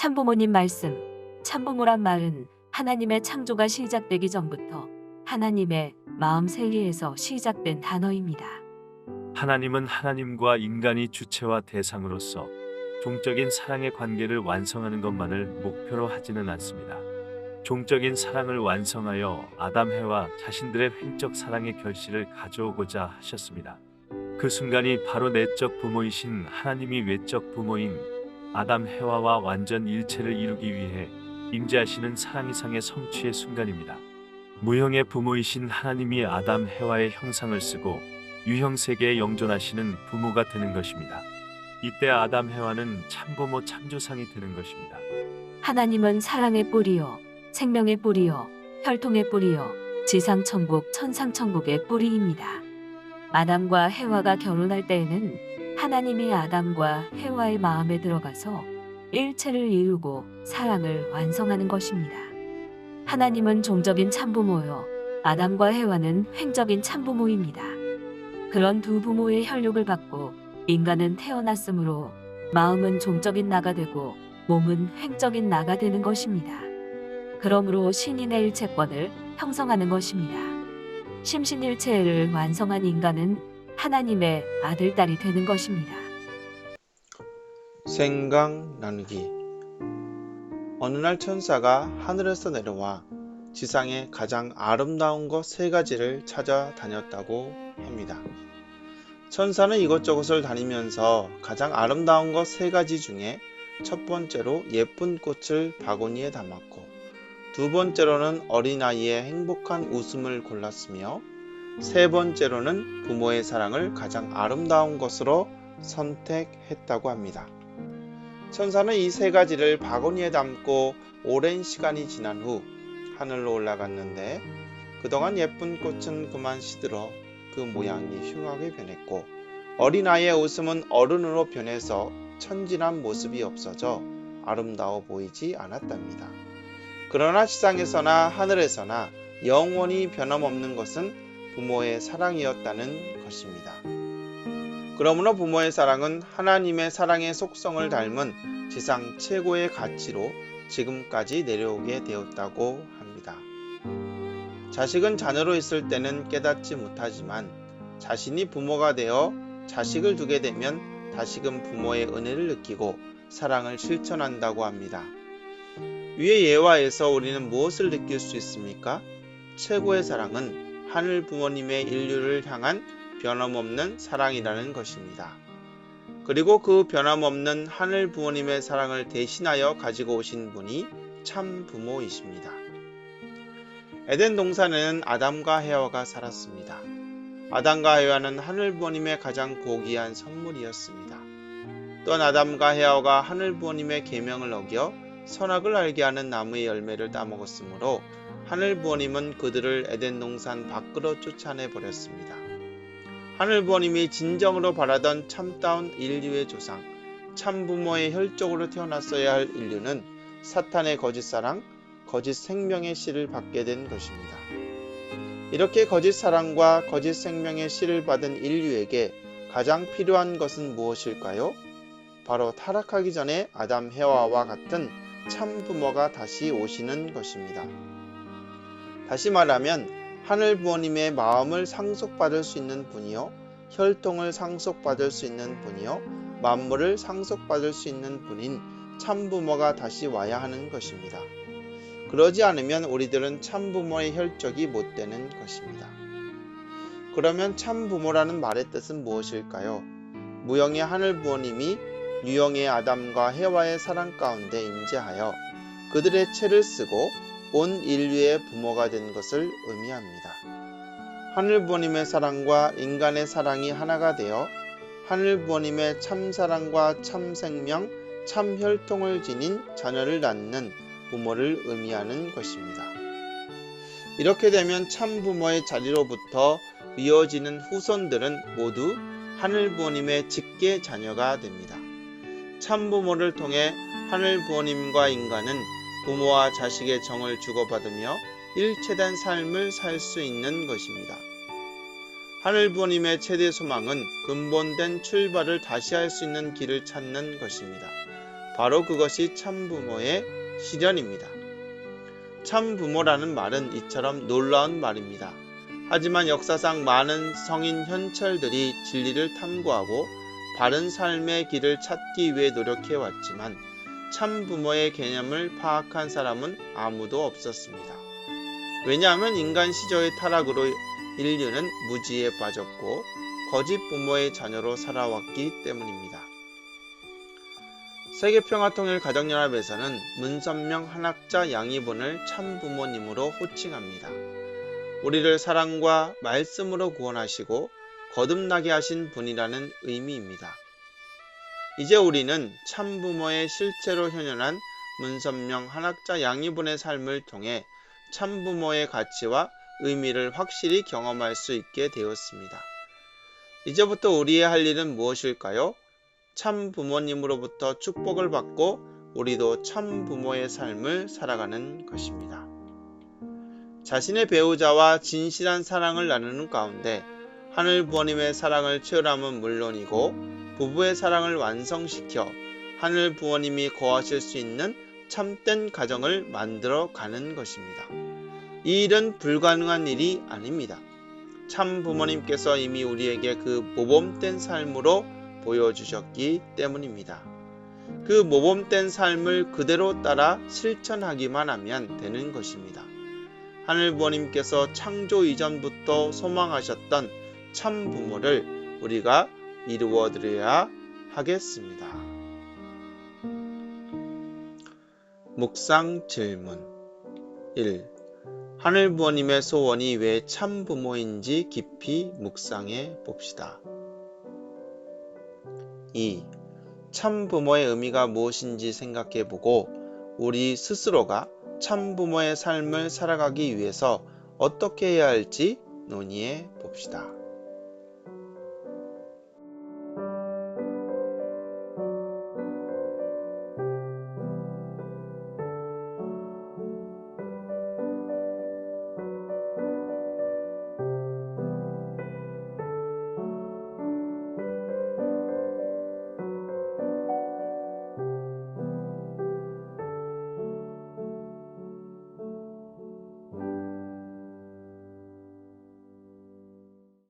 참부모님 말씀. 참부모란 말은 하나님의 창조가 시작되기 전부터 하나님의 마음 세계에서 시작된 단어입니다. 하나님은 하나님과 인간이 주체와 대상으로서 종적인 사랑의 관계를 완성하는 것만을 목표로 하지는 않습니다. 종적인 사랑을 완성하여 아담 해와 자신들의 횡적 사랑의 결실을 가져오고자 하셨습니다. 그 순간이 바로 내적 부모이신 하나님이 외적 부모인 아담 해와와 완전 일체를 이루기 위해 임재하시는 사랑 이상의 성취의 순간입니다. 무형의 부모이신 하나님이 아담 해와의 형상을 쓰고 유형 세계에 영존하시는 부모가 되는 것입니다. 이때 아담 해와는 참부모 참조상이 되는 것입니다. 하나님은 사랑의 뿌리요, 생명의 뿌리요, 혈통의 뿌리요, 지상천국, 천상천국의 뿌리입니다. 아담과 해와가 결혼할 때에는 하나님이 아담과 해와의 마음에 들어가서 일체를 이루고 사랑을 완성하는 것입니다. 하나님은 종적인 참부모요, 아담과 해와는 횡적인 참부모입니다. 그런 두 부모의 혈육을 받고 인간은 태어났으므로 마음은 종적인 나가 되고 몸은 횡적인 나가 되는 것입니다. 그러므로 신인의 일체권을 형성하는 것입니다. 심신일체를 완성한 인간은 하나님의 아들, 딸이 되는 것입니다. 생각 나누기. 어느 날 천사가 하늘에서 내려와 지상의 가장 아름다운 것 3가지를 찾아다녔다고 합니다. 천사는 이것저것을 다니면서 가장 아름다운 것 3가지 중에 첫 번째로 예쁜 꽃을 바구니에 담았고, 두 번째로는 어린아이의 행복한 웃음을 골랐으며, 세 번째로는 부모의 사랑을 가장 아름다운 것으로 선택했다고 합니다. 천사는 이 3가지를 바구니에 담고 오랜 시간이 지난 후 하늘로 올라갔는데, 그동안 예쁜 꽃은 그만 시들어 그 모양이 흉하게 변했고, 어린아이의 웃음은 어른으로 변해서 천진한 모습이 없어져 아름다워 보이지 않았답니다. 그러나 지상에서나 하늘에서나 영원히 변함없는 것은 부모의 사랑이었다는 것입니다. 그러므로 부모의 사랑은 하나님의 사랑의 속성을 닮은 지상 최고의 가치로 지금까지 내려오게 되었다고 합니다. 자식은 자녀로 있을 때는 깨닫지 못하지만 자신이 부모가 되어 자식을 두게 되면 다시금 부모의 은혜를 느끼고 사랑을 실천한다고 합니다. 위의 예화에서 우리는 무엇을 느낄 수 있습니까? 최고의 사랑은 하늘 부모님의 인류를 향한 변함없는 사랑이라는 것입니다. 그리고 그 변함없는 하늘 부모님의 사랑을 대신하여 가지고 오신 분이 참 부모이십니다. 에덴 동산에는 아담과 해와가 살았습니다. 아담과 해와는 하늘 부모님의 가장 고귀한 선물이었습니다. 또한 아담과 해와가 하늘 부모님의 계명을 어겨 선악을 알게 하는 나무의 열매를 따먹었으므로 하늘 부모님은 그들을 에덴 동산 밖으로 쫓아내 버렸습니다. 하늘 부모님이 진정으로 바라던 참다운 인류의 조상, 참부모의 혈족으로 태어났어야 할 인류는 사탄의 거짓사랑, 거짓 생명의 씨를 받게 된 것입니다. 이렇게 거짓 사랑과 거짓 생명의 씨를 받은 인류에게 가장 필요한 것은 무엇일까요? 바로 타락하기 전에 아담 해와와 같은 참부모가 다시 오시는 것입니다. 다시 말하면 하늘 부모님의 마음을 상속받을 수 있는 분이요, 혈통을 상속받을 수 있는 분이요, 만물을 상속받을 수 있는 분인 참부모가 다시 와야 하는 것입니다. 그러지 않으면 우리들은 참부모의 혈족이 못 되는 것입니다. 그러면 참부모라는 말의 뜻은 무엇일까요? 무형의 하늘 부모님이 유형의 아담과 해와의 사랑 가운데 임재하여 그들의 채를 쓰고 온 인류의 부모가 된 것을 의미합니다. 하늘 부모님의 사랑과 인간의 사랑이 하나가 되어 하늘 부모님의 참사랑과 참생명, 참혈통을 지닌 자녀를 낳는 부모를 의미하는 것입니다. 이렇게 되면 참부모의 자리로부터 이어지는 후손들은 모두 하늘 부모님의 직계 자녀가 됩니다. 참부모를 통해 하늘 부모님과 인간은 부모와 자식의 정을 주고받으며 일체된 삶을 살 수 있는 것입니다. 하늘 부모님의 최대 소망은 근본된 출발을 다시 할 수 있는 길을 찾는 것입니다. 바로 그것이 참부모의 실현입니다. 참부모라는 말은 이처럼 놀라운 말입니다. 하지만 역사상 많은 성인 현철들이 진리를 탐구하고 바른 삶의 길을 찾기 위해 노력해왔지만 참부모의 개념을 파악한 사람은 아무도 없었습니다. 왜냐하면 인간 시조의 타락으로 인류는 무지에 빠졌고 거짓 부모의 자녀로 살아왔기 때문입니다. 세계평화통일 가정연합에서는 문선명 한학자 양이분을 참부모님으로 호칭합니다. 우리를 사랑과 말씀으로 구원하시고 거듭나게 하신 분이라는 의미입니다. 이제 우리는 참부모의 실제로 현현한 문선명 한학자 양이분의 삶을 통해 참부모의 가치와 의미를 확실히 경험할 수 있게 되었습니다. 이제부터 우리의 할 일은 무엇일까요? 참부모님으로부터 축복을 받고 우리도 참부모의 삶을 살아가는 것입니다. 자신의 배우자와 진실한 사랑을 나누는 가운데 하늘 부모님의 사랑을 체험함은 물론이고 부부의 사랑을 완성시켜 하늘 부모님이 거하실 수 있는 참된 가정을 만들어 가는 것입니다. 이 일은 불가능한 일이 아닙니다. 참 부모님께서 이미 우리에게 그 모범된 삶으로 보여주셨기 때문입니다. 그 모범된 삶을 그대로 따라 실천하기만 하면 되는 것입니다. 하늘 부모님께서 창조 이전부터 소망하셨던 참 부모를 우리가 이루어 드려야 하겠습니다. 묵상 질문 1. 하늘 부모님의 소원이 왜 참 부모인지 깊이 묵상해 봅시다. 2. 참 부모의 의미가 무엇인지 생각해 보고 우리 스스로가 참 부모의 삶을 살아가기 위해서 어떻게 해야 할지 논의해 봅시다.